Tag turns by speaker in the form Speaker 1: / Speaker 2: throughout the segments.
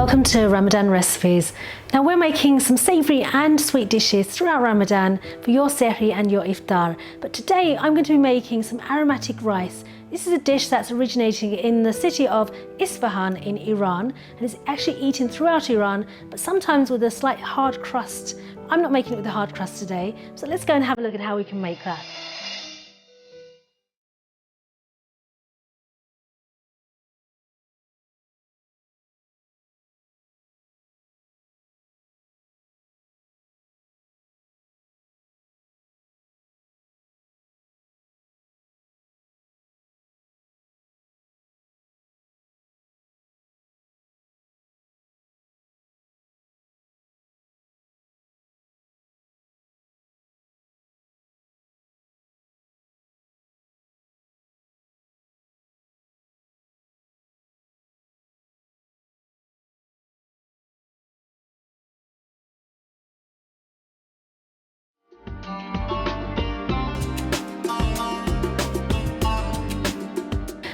Speaker 1: welcome to Ramadan recipes. Now we're making some savoury and sweet dishes throughout Ramadan for your sehri and your iftar. But today I'm going to be making some aromatic rice. This is a dish that's originating in the city of Isfahan in Iran, and it's actually eaten throughout Iran, but sometimes with a slight hard crust. I'm not making it with a hard crust today, so let's go and have a look at how we can make that.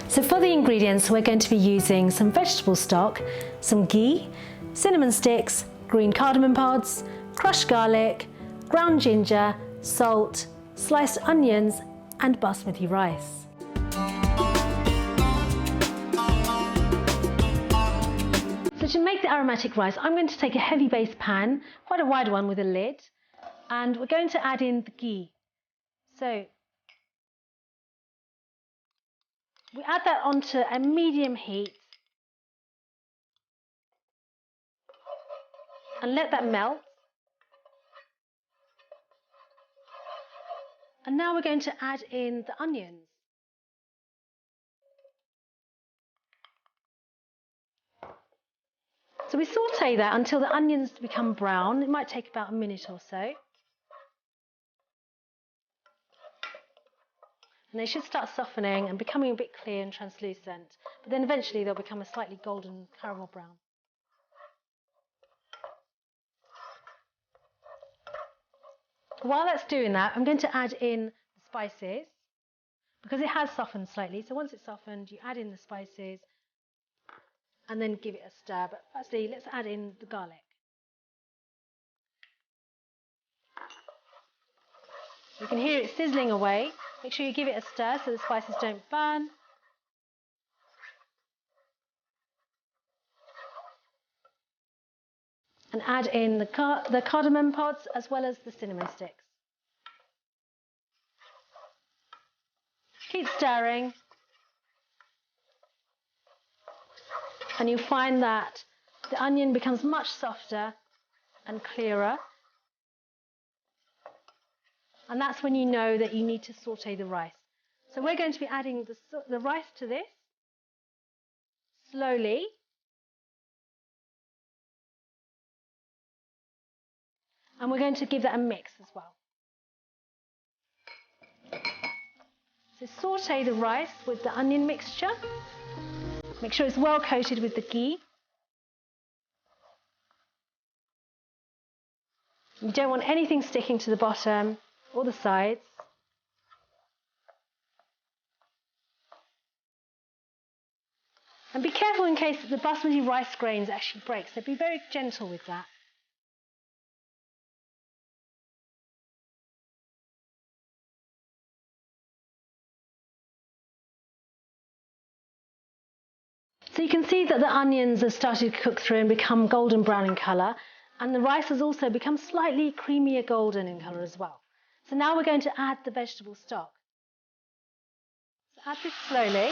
Speaker 1: So for the ingredients, we're going to be using some vegetable stock, some ghee, cinnamon sticks, green cardamom pods, crushed garlic, ground ginger, salt, sliced onions, and basmati rice. So to make the aromatic rice, I'm going to take a heavy base pan, quite a wide one with a lid, and we're going to add in the ghee. So we add that onto a medium heat and let that melt. And now we're going to add in the onions. So we saute that until the onions become brown. It might take about a minute or so. And they should start softening and becoming a bit clear and translucent. But then eventually they'll become a slightly golden caramel brown. While that's doing that, I'm going to add in the spices because it has softened slightly. So once it's softened, you add in the spices and then give it a stir. But firstly, let's add in the garlic. You can hear it sizzling away. Make sure you give it a stir so the spices don't burn. And add in the cardamom pods as well as the cinnamon sticks. Keep stirring. And you find that the onion becomes much softer and clearer. And that's when you know that you need to saute the rice. So we're going to be adding the rice to this slowly. And we're going to give that a mix as well. So saute the rice with the onion mixture. Make sure it's well coated with the ghee. You don't want anything sticking to the bottom or the sides. And be careful in case the basmati rice grains actually break, so be very gentle with that. So you can see that the onions have started to cook through and become golden brown in colour, and the rice has also become slightly creamier golden in colour as well. So now we're going to add the vegetable stock. So add this slowly.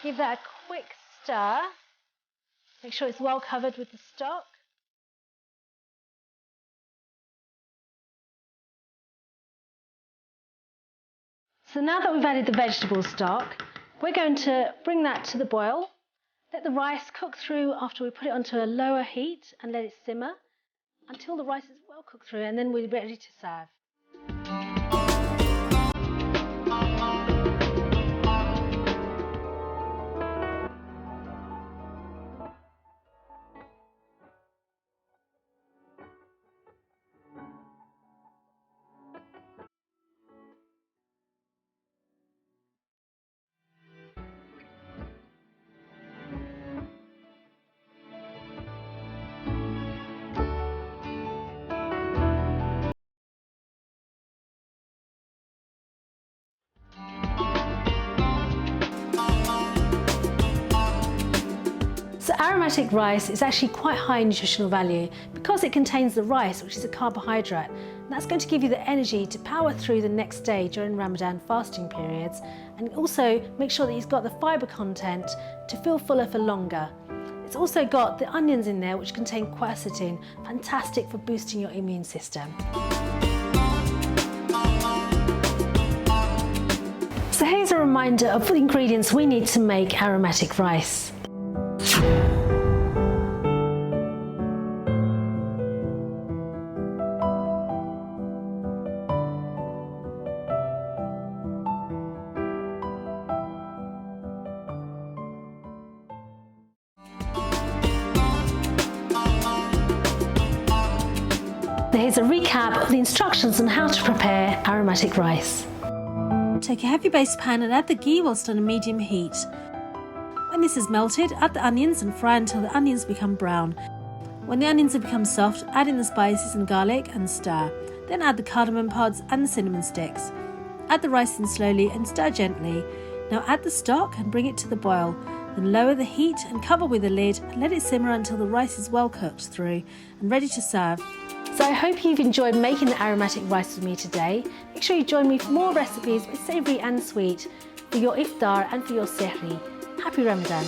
Speaker 1: Give that a quick stir. Make sure it's well covered with the stock. So now that we've added the vegetable stock, we're going to bring that to the boil. Let the rice cook through after we put it onto a lower heat and let it simmer until the rice is well cooked through, and then we're ready to serve. So aromatic rice is actually quite high in nutritional value because it contains the rice, which is a carbohydrate. And that's going to give you the energy to power through the next day during Ramadan fasting periods, and also make sure that you've got the fibre content to feel fuller for longer. It's also got the onions in there, which contain quercetin, fantastic for boosting your immune system. So here's a reminder of the ingredients we need to make aromatic rice. Here's a recap of the instructions on how to prepare aromatic rice.
Speaker 2: Take a heavy base pan and add the ghee whilst on a medium heat. When this is melted, add the onions and fry until the onions become brown. When the onions have become soft, add in the spices and garlic and stir. Then add the cardamom pods and the cinnamon sticks. Add the rice in slowly and stir gently. Now add the stock and bring it to the boil. Then lower the heat and cover with a lid and let it simmer until the rice is well cooked through and ready to serve.
Speaker 1: So I hope you've enjoyed making the aromatic rice with me today. Make sure you join me for more recipes with savoury and sweet for your iftar and for your sehri. Happy Ramadan.